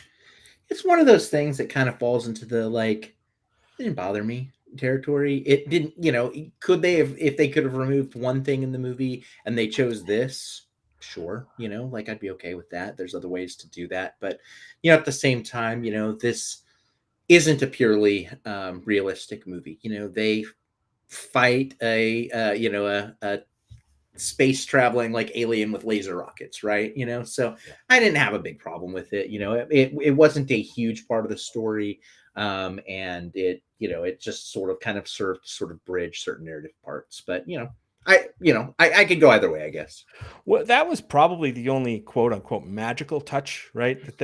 it's one of those things that kind of falls into the like, it didn't bother me territory. It didn't, could they have, if they could have removed one thing in the movie and they chose this, sure, like I'd be okay with that. There's other ways to do that. But, at the same time, this isn't a purely realistic movie. They fight a space traveling like alien with laser rockets, right? So I didn't have a big problem with it. It wasn't a huge part of the story, and it just sort of kind of served to sort of bridge certain narrative parts. But I could go either way, I guess. Well, that was probably the only quote unquote magical touch, right? That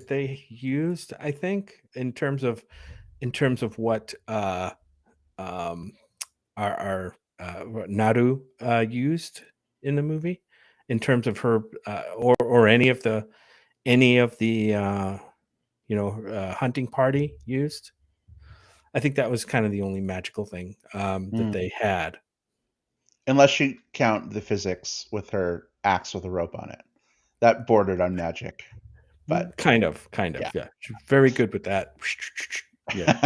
they used, I think, in terms of what um our what Naru used in the movie, in terms of her or any of the hunting party used. I think that was kind of the only magical thing that they had. Unless you count the physics with her axe with a rope on it. That bordered on magic. But kind of. Yeah. She's very good with that. Yeah.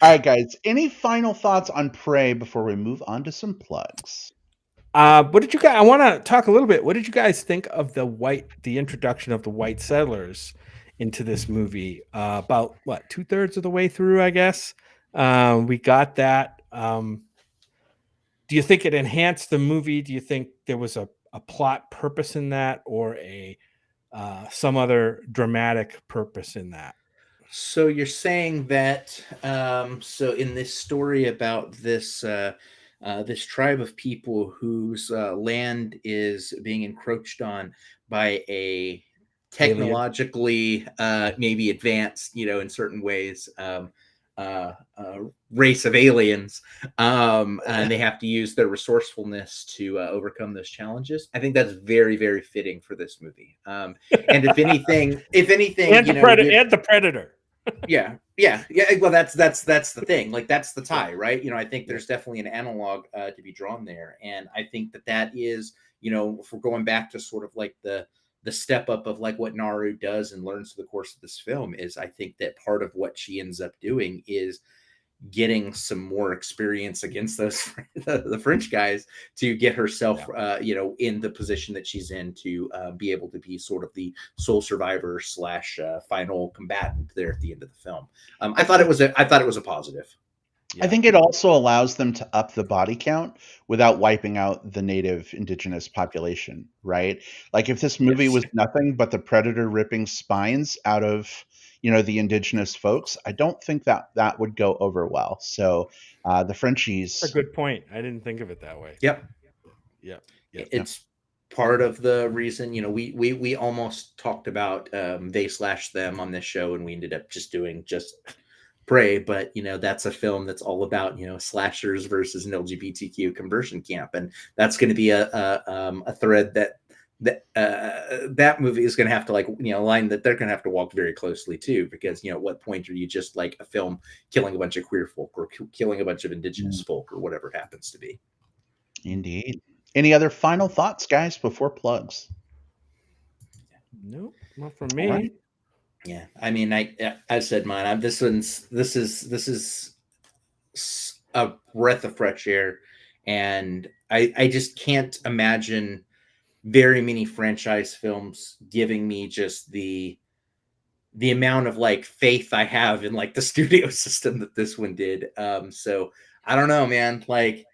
All right, guys. Any final thoughts on Prey before we move on to some plugs? What did you guys? I want to talk a little bit. What did you guys think of the introduction of the white settlers into this movie? About what, 2/3 of the way through, I guess. We got that. Do you think it enhanced the movie? Do you think there was a plot purpose in that, or some other dramatic purpose in that? So you're saying that so in this story about this this tribe of people whose land is being encroached on by a Alien. technologically maybe advanced, in certain ways, race of aliens, and they have to use their resourcefulness to overcome those challenges. I think that's very, very fitting for this movie. And if anything, and the Predator. yeah. Well, that's the thing. Like, that's the tie, right? I think there's definitely an analog to be drawn there, and I think that is, if we're going back to sort of like the step up of like what Naru does and learns through the course of this film, is I think that part of what she ends up doing is getting some more experience against those the French guys to get herself in the position that she's in to be able to be sort of the sole survivor / final combatant there at the end of the film. I thought it was a positive. I think it also allows them to up the body count without wiping out the native indigenous population, right? Like, if this movie was nothing but the Predator ripping spines out of, the indigenous folks, I don't think that would go over well. So the Frenchies. That's a good point. I didn't think of it that way. Yep. It's part of the reason, we almost talked about they/them on this show, and we ended up just doing Prey, but that's a film that's all about slashers versus an LGBTQ conversion camp, and that's going to be a thread that movie is going to have to line that they're going to have to walk very closely too, because at what point are you just like a film killing a bunch of queer folk or killing a bunch of indigenous folk or whatever it happens to be. Indeed. Any other final thoughts, guys, before plugs? No, not from me. Right. Yeah, I mean, I said mine. This is a breath of fresh air, and I just can't imagine very many franchise films giving me just the amount of like faith I have in like the studio system that this one did. So I don't know, man. Like,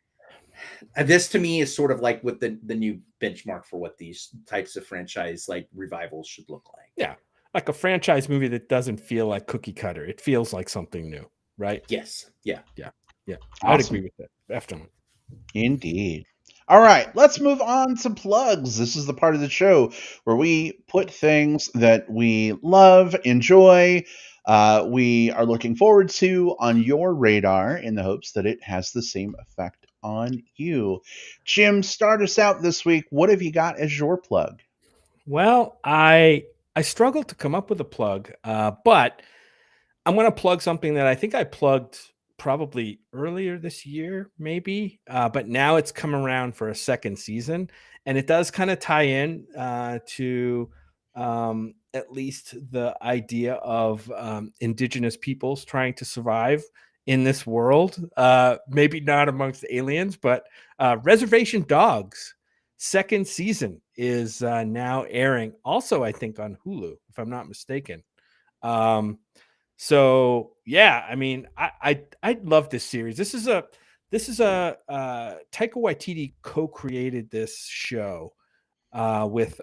this to me is sort of like what the new benchmark for what these types of franchise like revivals should look like. Yeah. Like a franchise movie that doesn't feel like cookie cutter. It feels like something new, right? Yes. Yeah. Awesome. I'd agree with that. Definitely. Indeed. All right, let's move on to plugs. This is the part of the show where we put things that we love, enjoy, we are looking forward to on your radar in the hopes that it has the same effect on you. Jim, start us out this week. What have you got as your plug? Well, I struggled to come up with a plug, but I'm going to plug something that I think I plugged probably earlier this year, maybe, but now it's come around for a second season, and it does kind of tie in to at least the idea of indigenous peoples trying to survive in this world, maybe not amongst aliens, but Reservation Dogs. Second season is now airing, also I think on Hulu, if I'm not mistaken. So yeah, I mean, I love this series. This is a Taika Waititi co-created this show with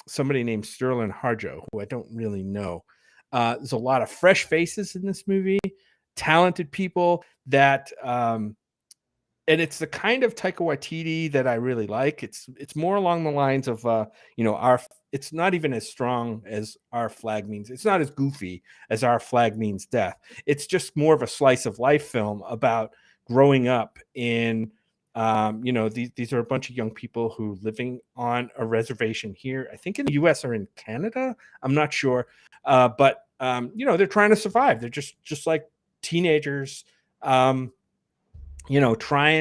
somebody named Sterling Harjo, who I don't really know. There's a lot of fresh faces in this movie, talented people that and it's the kind of Taika Waititi that I really like. It's more along the lines of it's not even as strong as Our Flag Means. It's not as goofy as Our Flag Means Death. It's just more of a slice of life film about growing up in these are a bunch of young people who living on a reservation here, I think in the US or in Canada, I'm not sure, but they're trying to survive. They're just like teenagers, trying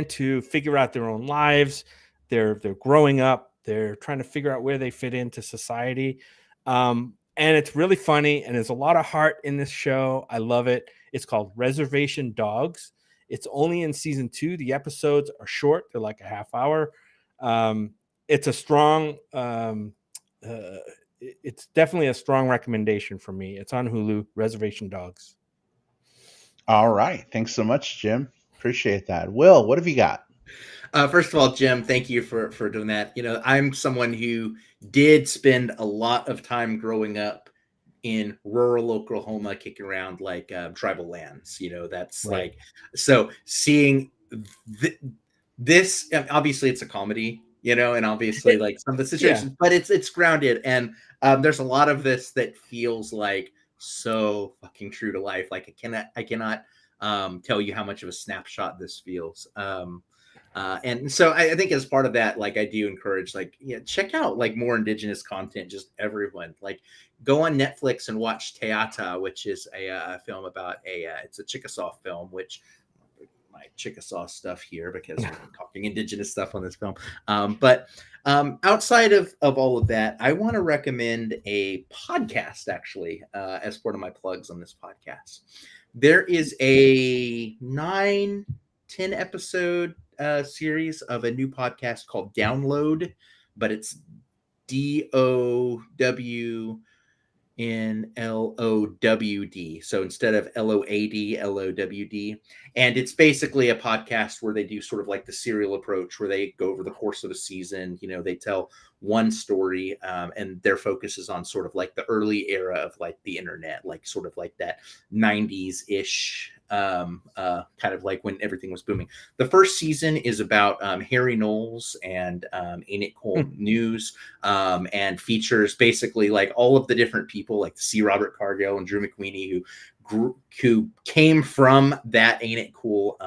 to figure out their own lives. They're growing up. They're trying to figure out where they fit into society. And it's really funny, and there's a lot of heart in this show. I love it. It's called Reservation Dogs. It's only in season 2. The episodes are short. They're like a half hour. It's a strong, it's definitely a strong recommendation for me. It's on Hulu, Reservation Dogs. All right. Thanks so much, Jim. Appreciate that. Will, what have you got? First of all, Jim, thank you for doing that. I'm someone who did spend a lot of time growing up in rural Oklahoma, kicking around like tribal lands. That's Right. like, so seeing this, obviously it's a comedy, and obviously like some of the situations, but it's grounded, and there's a lot of this that feels like so fucking true to life. Like I cannot tell you how much of a snapshot this feels. And so I think as part of that, like I do encourage, like, check out like more indigenous content. Just everyone, like, go on Netflix and watch Teata, which is a film about it's a Chickasaw film, which my Chickasaw stuff here because we're talking indigenous stuff on this film. But outside of all of that, I want to recommend a podcast actually as part of my plugs on this podcast. There is a 9-10 episode series of a new podcast called Download, but it's DOWNLOWD. So instead of LOAD, LOWD. And it's basically a podcast where they do sort of like the serial approach, where they go over the course of a season. They tell one story, and their focus is on sort of like the early era of like the internet, like sort of like that 90s ish kind of like when everything was booming. The first season is about Harry Knowles and Ain't It Cool News, and features basically like all of the different people like C. Robert Cargill and Drew McWeeny who came from that Ain't It Cool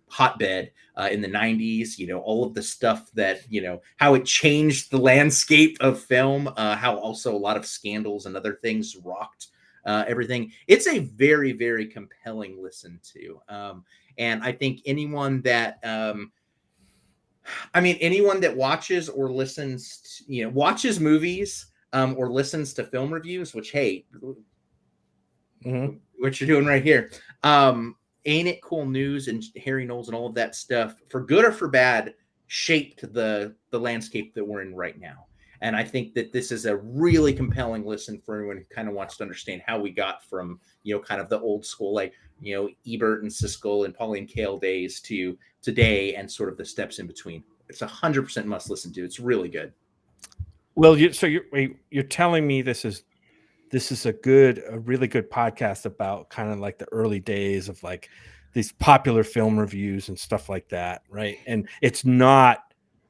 hotbed in the 90s. All of the stuff that how it changed the landscape of film, how also a lot of scandals and other things rocked everything. It's a very, very compelling listen to. And I think anyone that watches or listens to, watches movies or listens to film reviews, which, hey, what you're doing right here, Ain't It Cool News and Harry Knowles and all of that stuff, for good or for bad, shaped the landscape that we're in right now. And I think that this is a really compelling listen for anyone who kind of wants to understand how we got from, kind of the old school, like, Ebert and Siskel and Pauline Kael days to today, and sort of the steps in between. It's 100% must listen to. It's really good. Well, you're telling me this is a really good podcast about kind of like the early days of like these popular film reviews and stuff like that, right? And it's not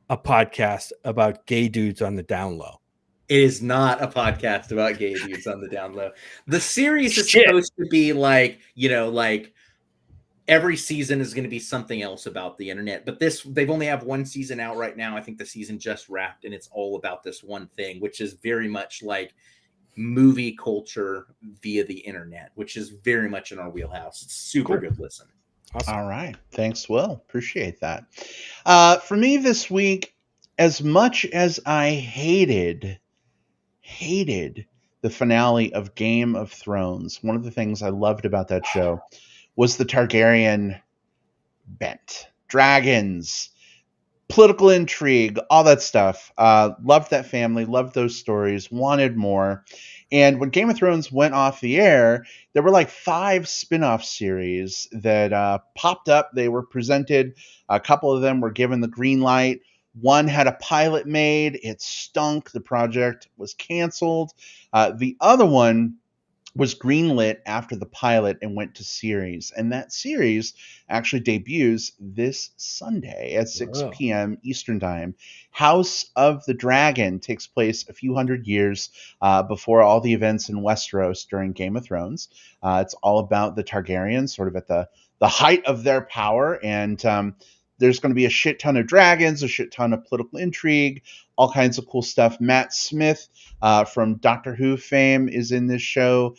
a podcast about gay dudes on the down low. It is not a podcast about gay dudes on the down low. The series is supposed to be like, like every season is going to be something else about the internet. But they've only have one season out right now. I think the season just wrapped, and it's all about this one thing, which is very much like movie culture via the internet, which is very much in our wheelhouse. It's super good listen. Awesome. All right. Thanks, Will. Appreciate that. For me this week, as much as I hated the finale of Game of Thrones, one of the things I loved about that show was the Targaryen bent. Dragons, political intrigue, all that stuff. Loved that family, loved those stories, wanted more. And when Game of Thrones went off the air, there were like 5 spin-off series that popped up. They were presented. A couple of them were given the green light. One had a pilot made. It stunk. The project was canceled. The other one was greenlit after the pilot and went to series. And that series actually debuts this Sunday at 6 p.m. Eastern Time. House of the Dragon takes place a few hundred years before all the events in Westeros during Game of Thrones. It's all about the Targaryens, sort of at the height of their power. And There's going to be a shit ton of dragons, a shit ton of political intrigue, all kinds of cool stuff. Matt Smith from Doctor Who fame is in this show.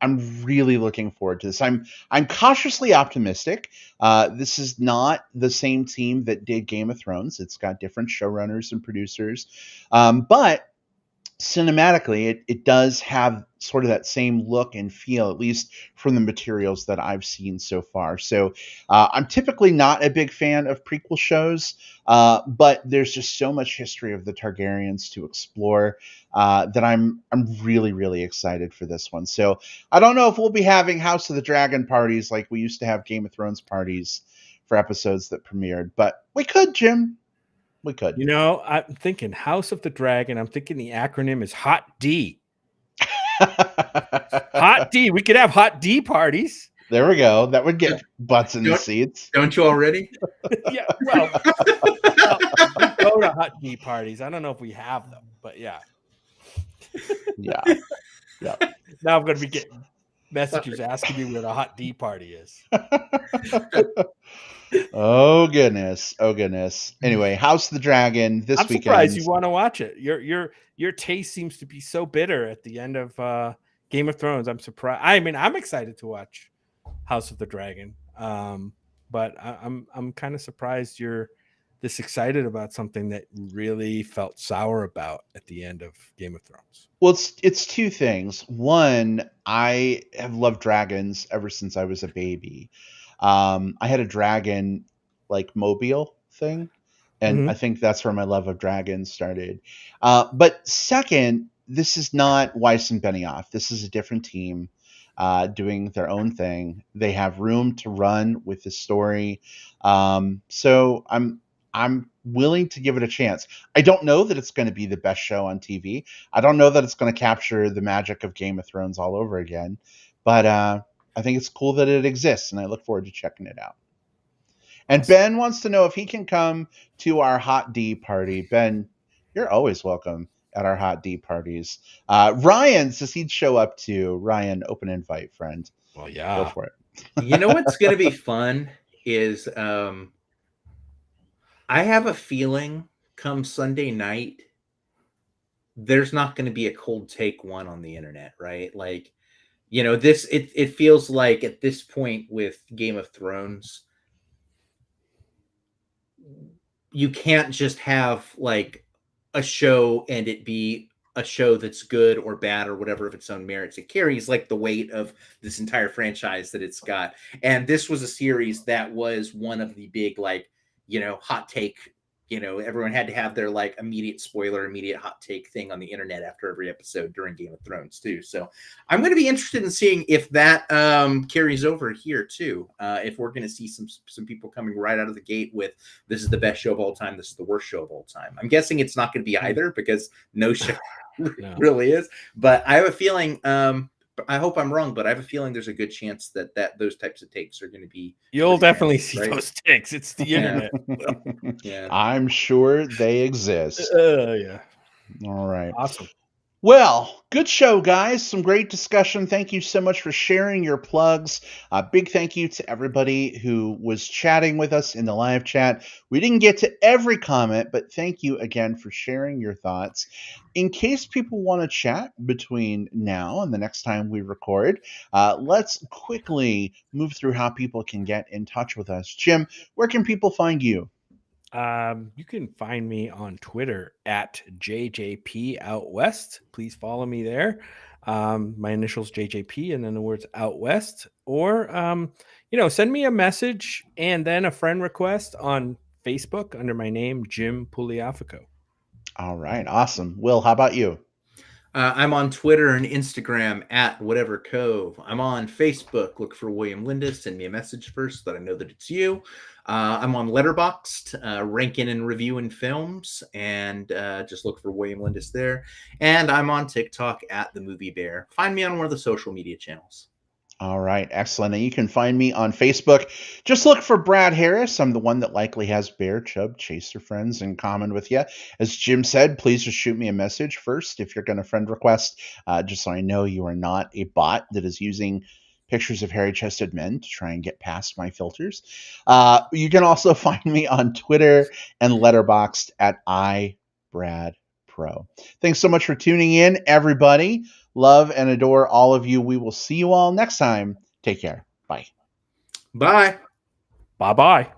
I'm really looking forward to this. I'm cautiously optimistic. This is not the same team that did Game of Thrones. It's got different showrunners and producers, but cinematically, it does have sort of that same look and feel, at least from the materials that I've seen so far. So I'm typically not a big fan of prequel shows, but there's just so much history of the Targaryens to explore that I'm really, really excited for this one. So I don't know if we'll be having House of the Dragon parties like we used to have Game of Thrones parties for episodes that premiered, but we could, Jim. We could. You know, I'm thinking House of the Dragon. I'm thinking the acronym is Hot D. Hot D. We could have Hot D parties. There we go. That would get butts in the seats. Don't you already? Yeah. Well, we go to Hot D parties. I don't know if we have them, but yeah. Yeah. Yeah. Now I'm going to be getting messages asking me where the Hot D party is. Oh goodness. Oh goodness. Anyway, House of the Dragon this weekend. I'm surprised you want to watch it. Your taste seems to be so bitter at the end of Game of Thrones. I'm surprised. I mean, I'm excited to watch House of the Dragon. But I'm kind of surprised you're this excited about something that really felt sour about at the end of Game of Thrones. Well, it's two things. One, I have loved dragons ever since I was a baby. I had a dragon like mobile thing, and I think that's where my love of dragons started. But second, this is not Weiss and Benioff. This is a different team doing their own thing. They have room to run with the story. So I'm willing to give it a chance. I don't know that it's going to be the best show on TV. I don't know that it's going to capture the magic of Game of Thrones all over again. But I think it's cool that it exists, and I look forward to checking it out. And Ben wants to know if he can come to our Hot D party. Ben, you're always welcome at our Hot D parties. Ryan says he'd show up too. Ryan, open invite, friend. Well, yeah. Go for it. You know what's going to be fun is I have a feeling come Sunday night, there's not going to be a cold take one on the internet, right? Like, you know, it feels like at this point with Game of Thrones, you can't just have like a show and it be a show that's good or bad or whatever of its own merits. It carries like the weight of this entire franchise that it's got. And this was a series that was one of the big, like, you know, hot take, you know, everyone had to have their like immediate spoiler, immediate hot take thing on the internet after every episode during Game of Thrones too. So I'm going to be interested in seeing if that carries over here too. If we're going to see some people coming right out of the gate with this is the best show of all time, this is the worst show of all time. I'm guessing it's not going to be either because no show really is. But I have a feeling. I hope I'm wrong, but I have a feeling there's a good chance that those types of takes are going to be. You'll definitely see those takes. It's the internet. Yeah. I'm sure they exist. Yeah. All right. Awesome. Well, good show, guys. Some great discussion. Thank you so much for sharing your plugs. Big thank you to everybody who was chatting with us in the live chat. We didn't get to every comment, but thank you again for sharing your thoughts. In case people want to chat between now and the next time we record, let's quickly move through how people can get in touch with us. Jim, where can people find you? You can find me on Twitter at JJP Out West. Please follow me there. My initials JJP and then the words Out West. Or, send me a message and then a friend request on Facebook under my name, Jim Pugliafico. All right. Awesome. Will, how about you? I'm on Twitter and Instagram at Whatever Cove. I'm on Facebook. Look for William Lindis. Send me a message first so that I know that it's you. I'm on Letterboxd, ranking and reviewing films, and just look for William Lindis there. And I'm on TikTok at The Movie Bear. Find me on one of the social media channels. All right, excellent. And you can find me on Facebook. Just look for Brad Harris. I'm the one that likely has Bear, Chub, Chaser friends in common with you. As Jim said, please just shoot me a message first if you're going to friend request, just so I know you are not a bot that is using pictures of hairy-chested men to try and get past my filters. You can also find me on Twitter and Letterboxd at iBradPro. Thanks so much for tuning in, everybody. Love and adore all of you. We will see you all next time. Take care. Bye. Bye. Bye-bye.